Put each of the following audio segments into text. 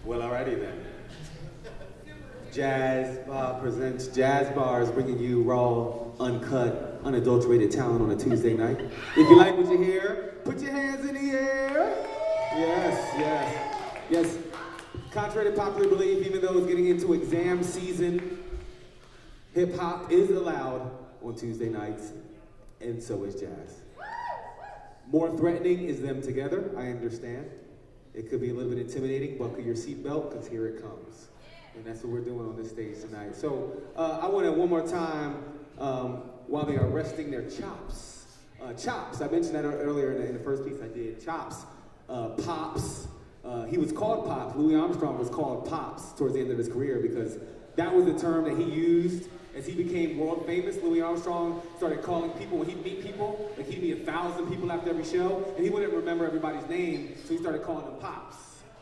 Well, alrighty then. Jazzbah Presents JazzBars, bringing you raw, uncut, unadulterated talent on a Tuesday night. If you like what you hear, put your hands in the air. Yes, yes, yes. Contrary to popular belief, even though it's getting into exam season, hip hop is allowed on Tuesday nights, and so is jazz. More threatening is them together, I understand. It could be a little bit intimidating. Buckle your seatbelt, because here it comes. And that's what we're doing on this stage tonight. So I want to, one more time, while they are resting their chops. Chops, I mentioned that earlier in the first piece I did. Chops, Pops. He was called Pops. Louis Armstrong was called Pops towards the end of his career because that was the term that he used as he became world famous. Louis Armstrong started calling people, when he'd meet people, like he'd meet 1,000 people after every show, and he wouldn't remember everybody's name, so he started calling them Pops.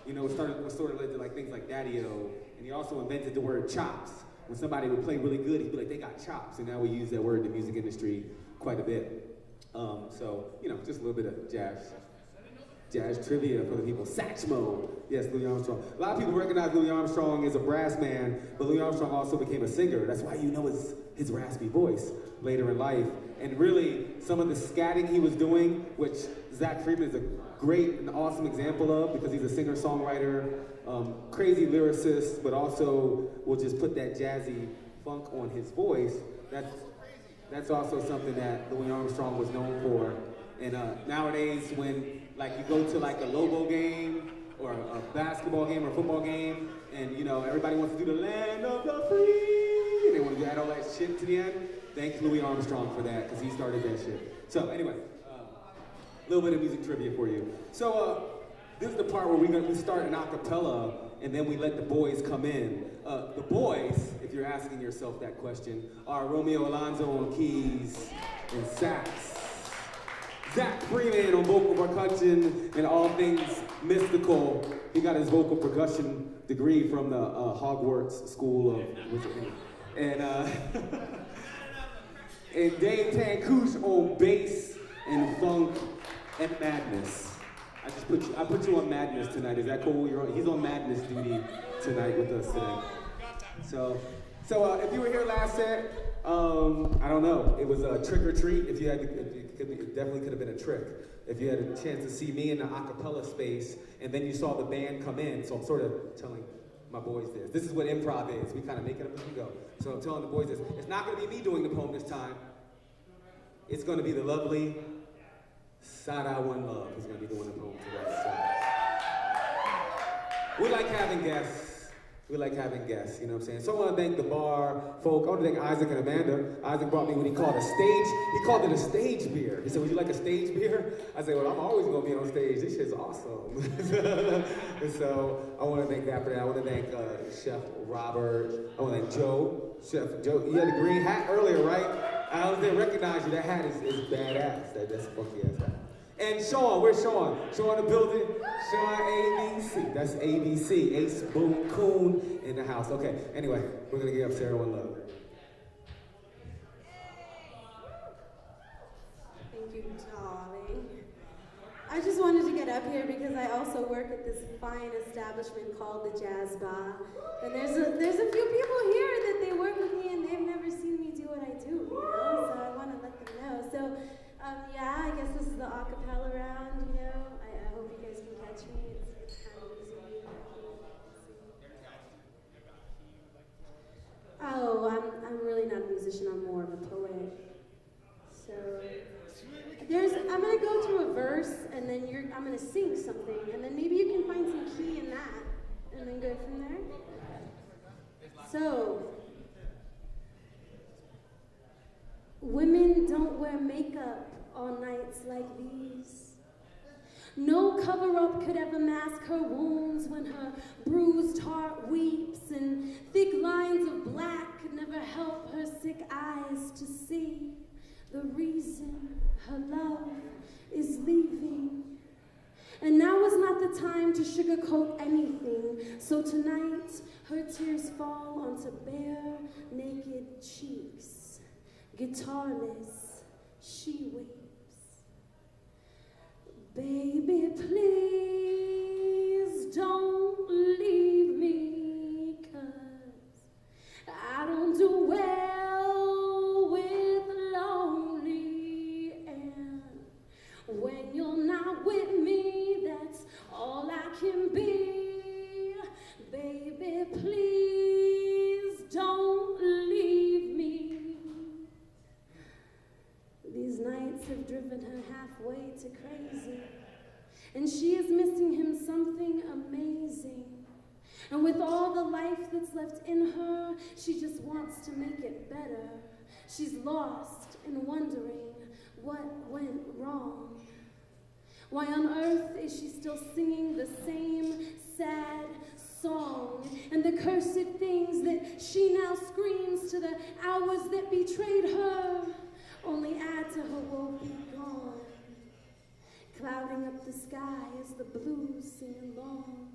You know, it sort of led to like things like Daddy-O, and he also invented the word chops. When somebody would play really good, he'd be like, they got chops, and now we use that word in the music industry quite a bit. So, you know, just a little bit of jazz trivia for the people. Satchmo, yes, Louis Armstrong. A lot of people recognize Louis Armstrong as a brass man, but Louis Armstrong also became a singer. That's why you know his raspy voice later in life. And really, some of the scatting he was doing, which Zach Friedman is a great and awesome example of, because he's a singer-songwriter, crazy lyricist, but also will just put that jazzy funk on his voice. That's also something that Louis Armstrong was known for. And nowadays, when like you go to like a Lobo game or a basketball game or a football game, and you know everybody wants to do the land of the free, and they want to add all that shit to the end. Thank Louis Armstrong for that, because he started that shit. So anyway, a little bit of music trivia for you. So this is the part where we start an a cappella, and then we let the boys come in. The boys, if you're asking yourself that question, are Romeo Alonzo on keys and sax, Zach Freeman on vocal percussion and all things mystical. He got his vocal percussion degree from the Hogwarts School of Wizardry. And and Dave Tankouche on bass and funk and madness. I put you on madness tonight. Is that cool? He's on madness duty tonight with us today. So if you were here last set, I don't know. It was a trick or treat. If you had, it definitely could have been a trick. If you had a chance to see me in the a cappella space, and then you saw the band come in. So I'm sort of telling my boys this. This is what improv is. We kind of make it up as we go. So I'm telling the boys this. It's not going to be me doing the poem this time. It's going to be the lovely Sara OneLove who's going to be doing the poem today. So we like having guests. We like having guests, you know what I'm saying? So I want to thank the bar folk. I want to thank Isaac and Amanda. Isaac brought me what he called it a stage beer. He said, would you like a stage beer? I said, well, I'm always going to be on stage. This shit's awesome. And so I want to thank that for that. I want to thank Chef Robert. I want to thank Joe. Chef Joe, you had a green hat earlier, right? I didn't recognize you. That hat is badass. That's a funky ass hat. And Sean, where's Sean? Sean in the building. Sean ABC. That's ABC. Ace Boom Coon in the house. Okay, anyway, we're gonna get up Sara OneLove. Thank you, darling. I just wanted to get up here because I also work at this fine establishment called the Jazzbah. And there's a few people here that they work with me and they've never seen me do what I do, you know? So I want to let them know. So, yeah, I guess this is the a cappella round, you know? I hope you guys can catch me. It's kind of easy. Oh, I'm really not a musician. I'm more of a poet. So I'm gonna go through a verse, and then I'm gonna sing something, and then maybe you can find some key in that, and then go from there. So, women don't wear makeup on nights like these. No cover-up could ever mask her wounds when her bruised heart weeps, and thick lines of black could never help her sick eyes to see the reason her love is leaving. And now is not the time to sugarcoat anything, so tonight her tears fall onto bare, naked cheeks. Guitarless, she weeps. Baby, please don't leave. can be. Baby, please don't leave me. These nights have driven her halfway to crazy, and she is missing him something amazing. And with all the life that's left in her, she just wants to make it better. She's lost and wondering what went wrong. Why on earth is she still singing the same sad song? And the cursed things that she now screams to the hours that betrayed her only add to her woe be gone. Clouding up the sky as the blues sing along.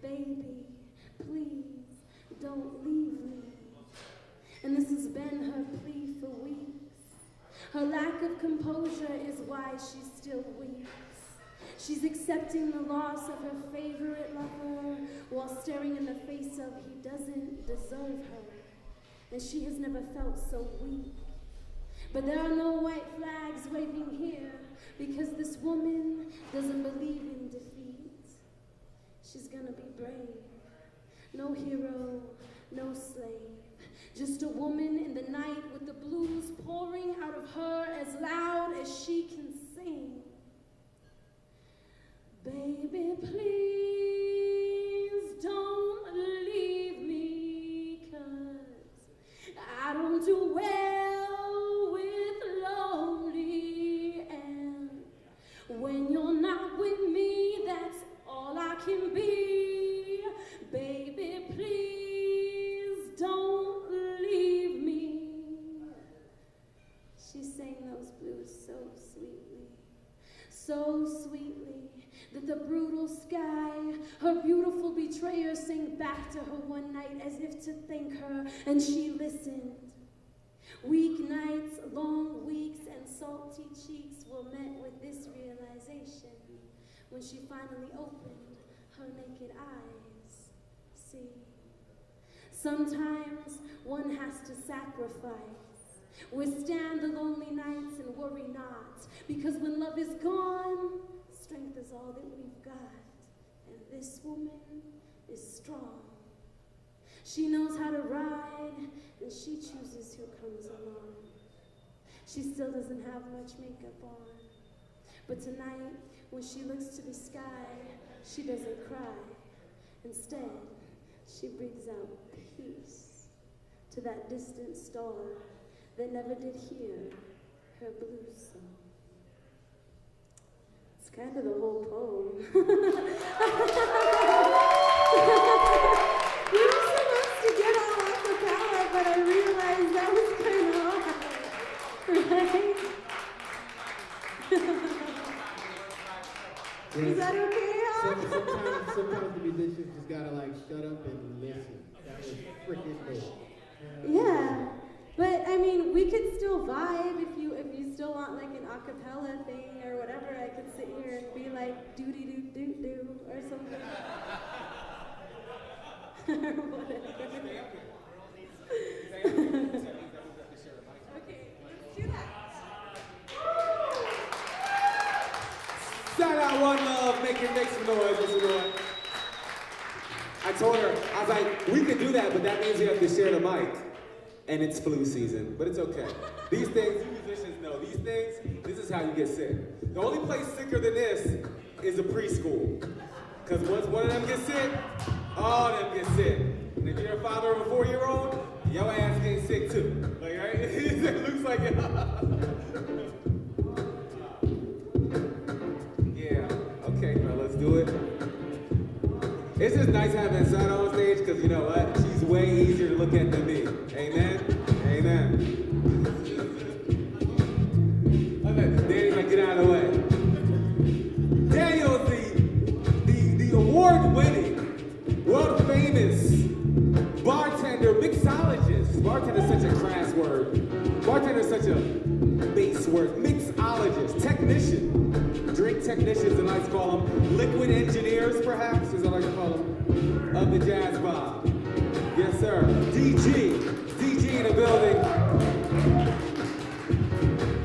Baby, please don't leave me. And this has been her plea for weeks. Her lack of composure is why she still weeps. She's accepting the loss of her favorite lover while staring in the face of he doesn't deserve her. And she has never felt so weak. But there are no white flags waving here because this woman doesn't believe in defeat. She's gonna be brave. No hero, no slave. Just a woman in the night with the blues pouring out of her as loud as she can sing. Baby, please don't leave me, 'cause I don't do well with lonely, and when you're not with me, that's all I can be. Baby, please don't leave me. She sang those blues so sweetly, that the brutal sky, her beautiful betrayer, sang back to her one night as if to thank her, and she listened. Week nights, long weeks, and salty cheeks were met with this realization when she finally opened her naked eyes. See, sometimes one has to sacrifice, withstand the lonely nights and worry not, because when love is gone, strength is all that we've got, and this woman is strong. She knows how to ride, and she chooses who comes along. She still doesn't have much makeup on, but tonight, when she looks to the sky, she doesn't cry. Instead, she breathes out peace to that distant star that never did hear her blues song. It's kind of the whole poem. We were supposed to get all a cappella, but I realized that was kind of hard, right? Is that okay, huh? Sometimes the musicians just gotta like shut up and listen. That was freaking cool. Yeah, but I mean, we could still vibe if you still want like an a cappella thing or whatever. I could sit here and be like doody doo doo doo or something. Or whatever. Okay, let's do that. Sara OneLove, make some noise, make some noise. I told her, I was like, we could do that, but that means we have to share the mic. And it's flu season, but it's okay. These things, you musicians know, these things, this is how you get sick. The only place sicker than this is a preschool. Because once one of them gets sick, all of them get sick. And if you're a father of a 4-year-old, your ass gets sick too. Like, right? It looks like it. Yeah, okay, bro, let's do it. It's just nice having Sara on stage because you know what? She's way easier to look at than me. Amen? Amen. Okay, Danny's like, get out of the way. Daniel, the award-winning, world-famous bartender, mixologist. Bartender is such a crass word. Bartender is such a base word. Mixologist, technician. Drink technicians, and I like to call them liquid engineers, perhaps, as I like to call them, of the JazzBah. Yes, sir. DG in the building.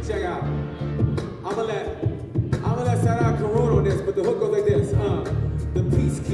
Check out. I'm gonna let Sara corona on this, but the hook goes like this. The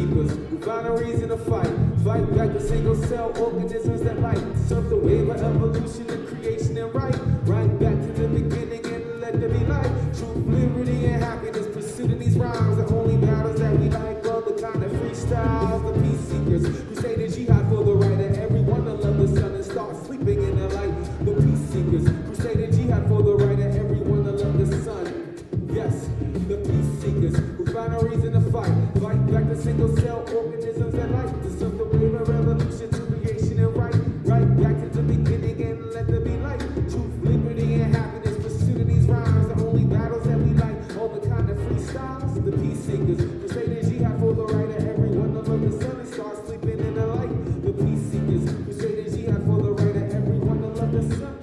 peacekeepers who find a reason to fight. Fight back the single cell organisms that light. Surf the wave of evolution and creation and right. Right back to the beginning and let there be light. Truth, liberty, and happiness. Pursuing these rhymes, the only battles that we like. All the kind of freestyles, the peace seekers who say the jihad for the right of everyone to love the sun and start sleeping in the light. The peace seekers who say the jihad for the right of everyone to love the sun. Yes, the peace seekers who find a reason to fight. Fight back the single cell organisms that light. To surf the wave of revolution to creation and right. Right back to the beginning and let there be light. Truth, liberty, and happiness. Pursuing these rhymes, the only battles that we like. All the kind of freestyles, the peace seekers who say the jihad for the right of everyone to love the sun and start sleeping in the light. The peace seekers who say the jihad for the right of everyone to love the sun.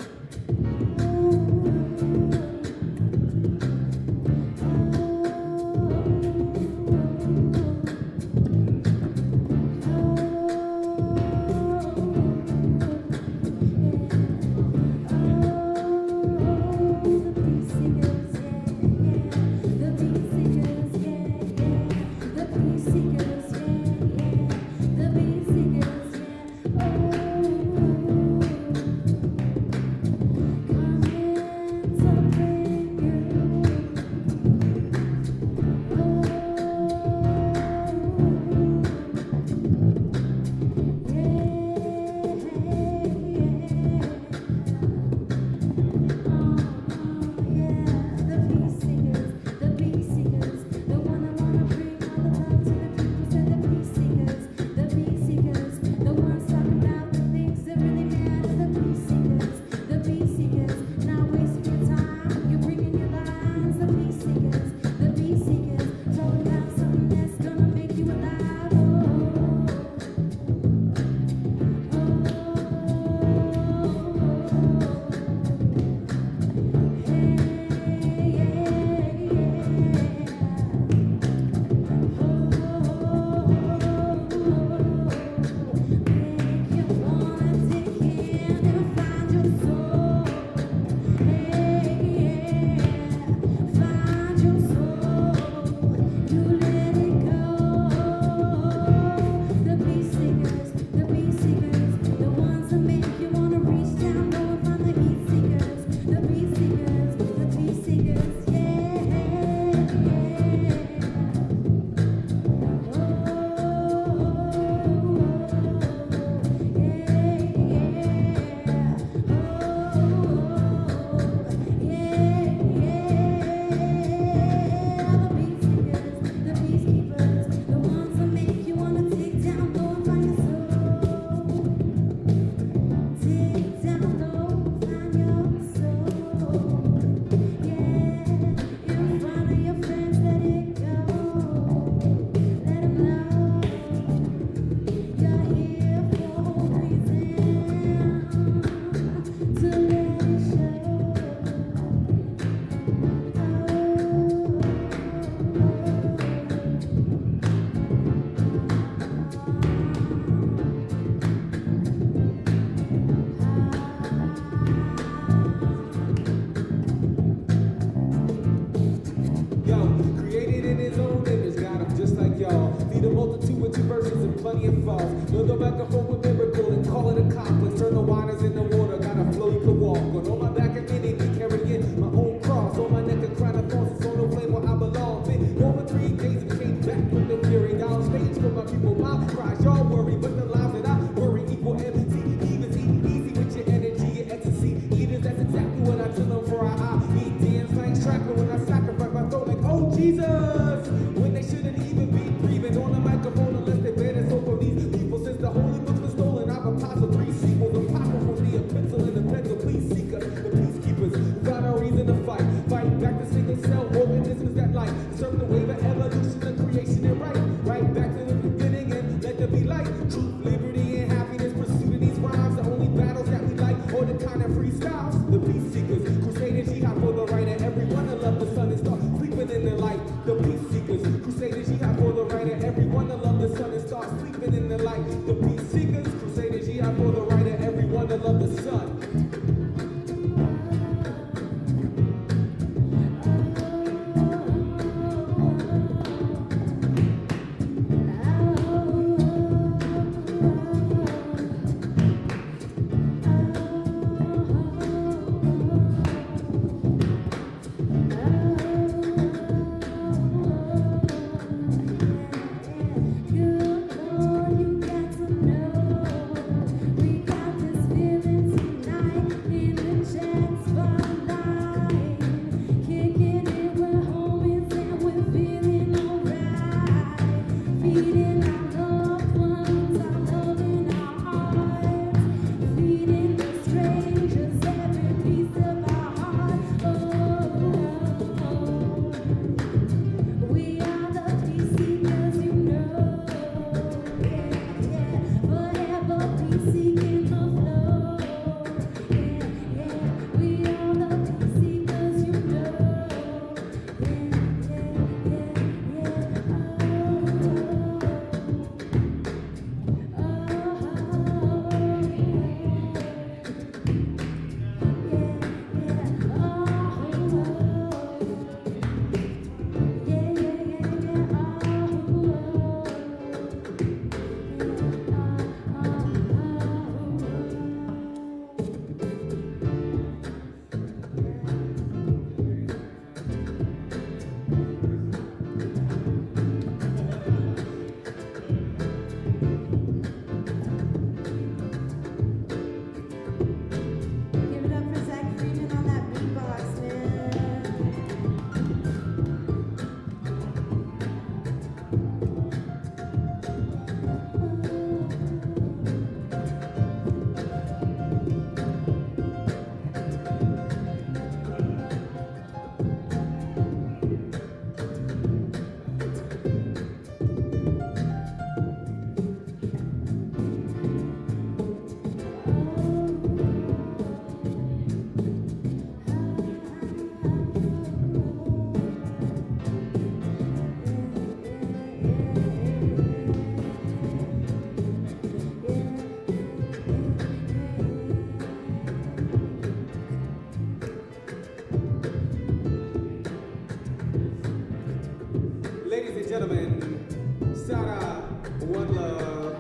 OneLove.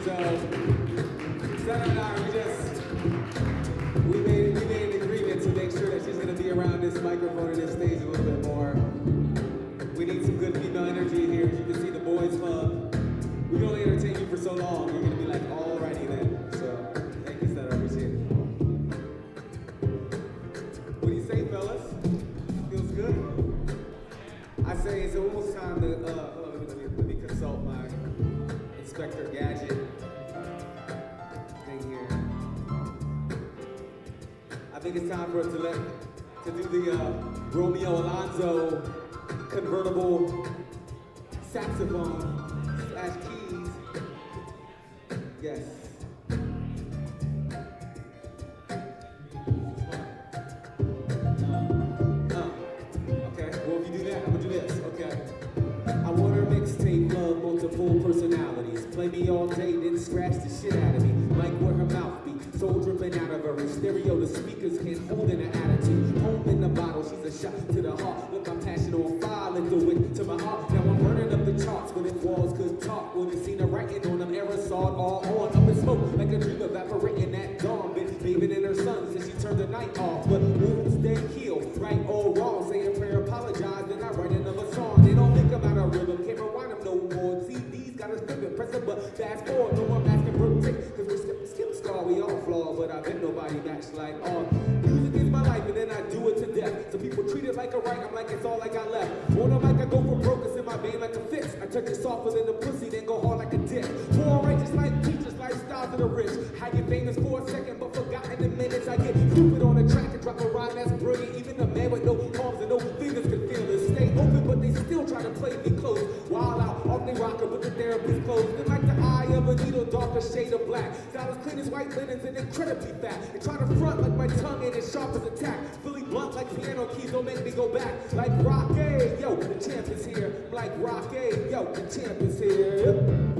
So, Sara and I, we made an agreement to make sure that she's gonna be around this microphone and this stage a little bit more. We need some good female energy here. As you can see, the boys club. We can only entertain you for so long. You're gonna be like, alrighty then. So, thank you, Sara. I appreciate it. What do you say, fellas? Feels good? I say it's almost time to, let me consult my Inspector Gadget thing here. I think it's time for us to do the Romeo Alonzo convertible saxophone / keys. Yes. Okay, well if you do that, I'm gonna do this, okay. I want her mixtape, love, multiple personalities. Play me all day, then scratch the shit out of me. Like where her mouth be, soul dripping out of her. In stereo, the speakers can't hold in her attitude. Home in the bottle, she's a shot to the heart. Look, I'm passion on fire, let do it to my heart. Now I'm burning up the charts, but if walls could talk, would've seen her writing on them aerosol all on. Up in smoke, like a dream evaporating at dawn. Been bathing in her sun since she turned the night off. But wounds then heal, right or wrong. Say a prayer, apologize, then I write another song. They don't think about a rhythm, can't rewind them no more. CDs got us flipping, press a button, fast forward, no more masking protect. Cause we're skip scar, we all flawed, but I bet nobody match like music is my life, and then I do it to death. So people treat it like a right, I'm like it's all I got left. On the mic I go for broke, it's in my vein like a fist. I touch it softer than the pussy, then go hard like a dick. Poor righteous like teachers, lifestyles of the rich. Had you famous for a second, but forgotten in minutes. I get stupid on the track and drop a rhyme that's brilliant. Even a man with no palms and no fingers can feel it. Stay open, but they still try to play me close. Wild out, off they rocker, but the therapist closed. Then like the eye of a needle, darker shade of black. Style as clean as white linens and incredibly fat. They try to front like my tongue ain't as sharp as a tack. Fully blunt like piano keys, don't make me go back. Like Rocky, yo, the champ is here. I'm like Rocky, yo, the champ is here.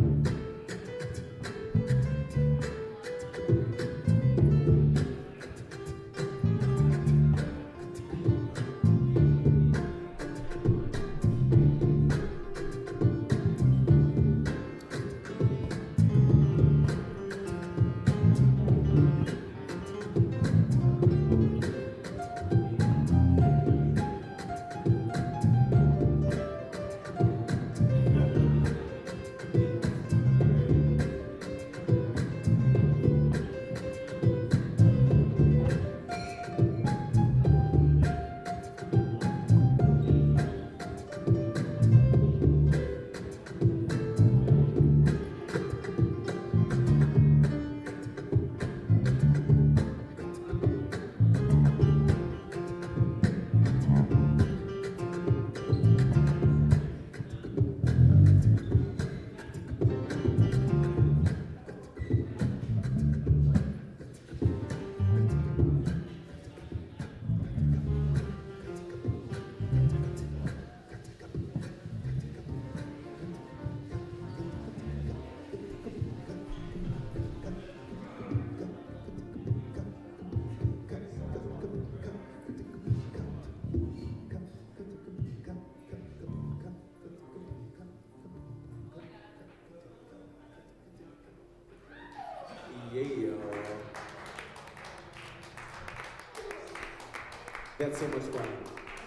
That's so much fun.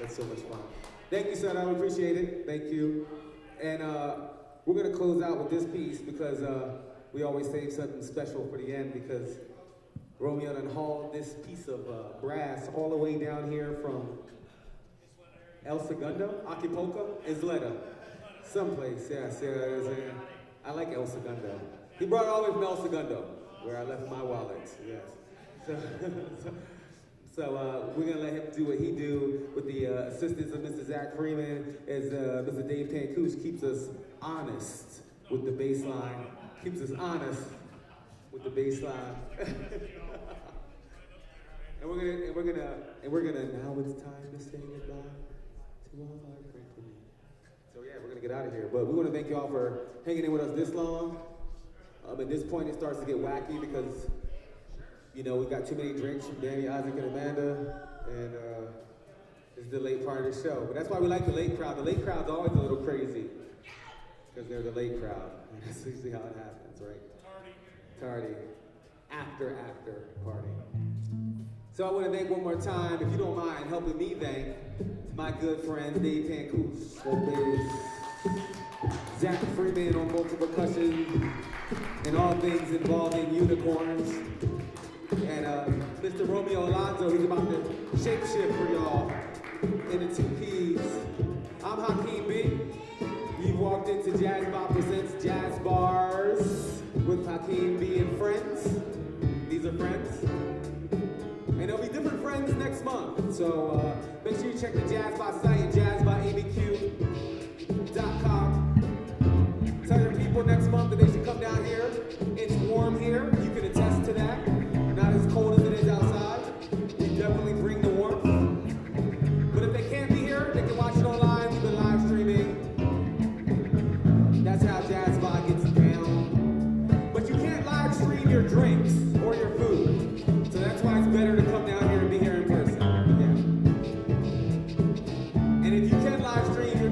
That's so much fun. Thank you, Sara. I appreciate it. Thank you. And we're going to close out with this piece because we always save something special for the end because Romeo done hauled this piece of brass all the way down here from El Segundo, Acapulco, Isleta. Someplace, yes. I like El Segundo. He brought it all the way from El Segundo, where I left my wallet, yes. So we're gonna let him do what he do with the assistance of Mr. Zach Freeman as Mr. Dave Pankush keeps us honest with the bass line. Keeps us honest with the bass line. and we're gonna now it's time to say goodbye to all our friends. So yeah, we're gonna get out of here. But we wanna thank y'all for hanging in with us this long. At this point it starts to get wacky because you know, we got too many drinks from Danny, Isaac, and Amanda, and This is the late part of the show. But that's why we like the late crowd. The late crowd's always a little crazy. Because they're the late crowd. And that's usually how it happens, right? Tardy. After party. So I want to thank one more time, if you don't mind, helping me thank my good friends Dave Pancouche on bass, Zach Freeman on vocal percussion, and all things involving unicorns, and Mr. Romeo Alonzo, he's about to shapeshift for y'all in the 2 keys. I'm Hakim B. You've walked into Jazzbah Presents JazzBars with Hakim Be and Friends. These are friends. And there'll be different friends next month. So make sure you check the Jazzbah site at jazzbahbq.com. Tell your people next month that they should come down here. It's warm here. You can attest to that. Not as cold as it is outside. We definitely bring the warmth. But if they can't be here, they can watch it online. We've been live streaming. That's how Jazzbah gets down. But you can't live stream your drinks or your food. So that's why it's better to come down here and be here in person. Yeah. And if you can live stream your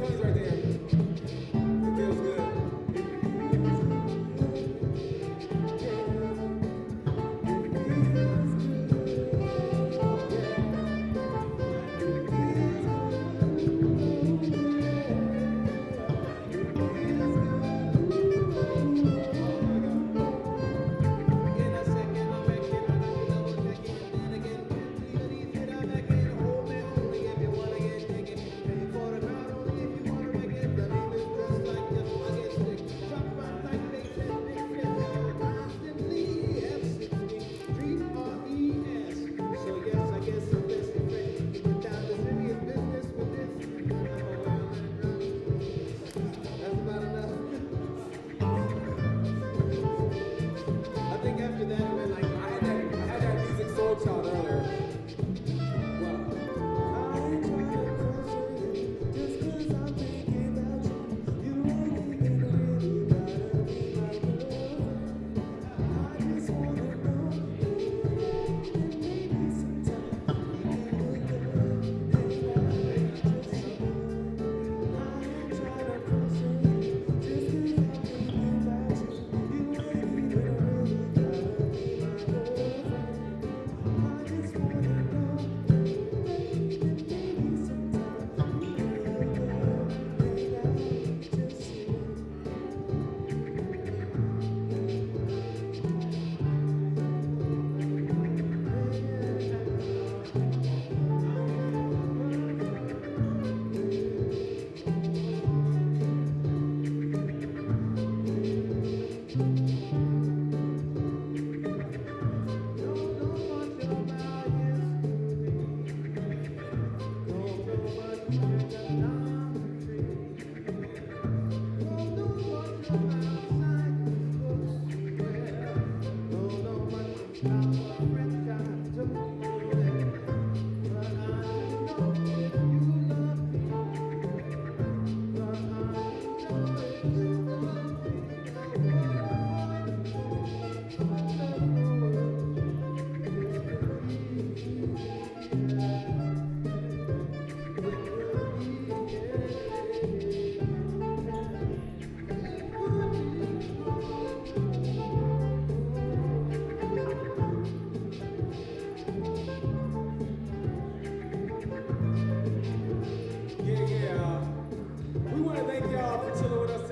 ones right there. It feels good. We want to thank y'all for chilling with us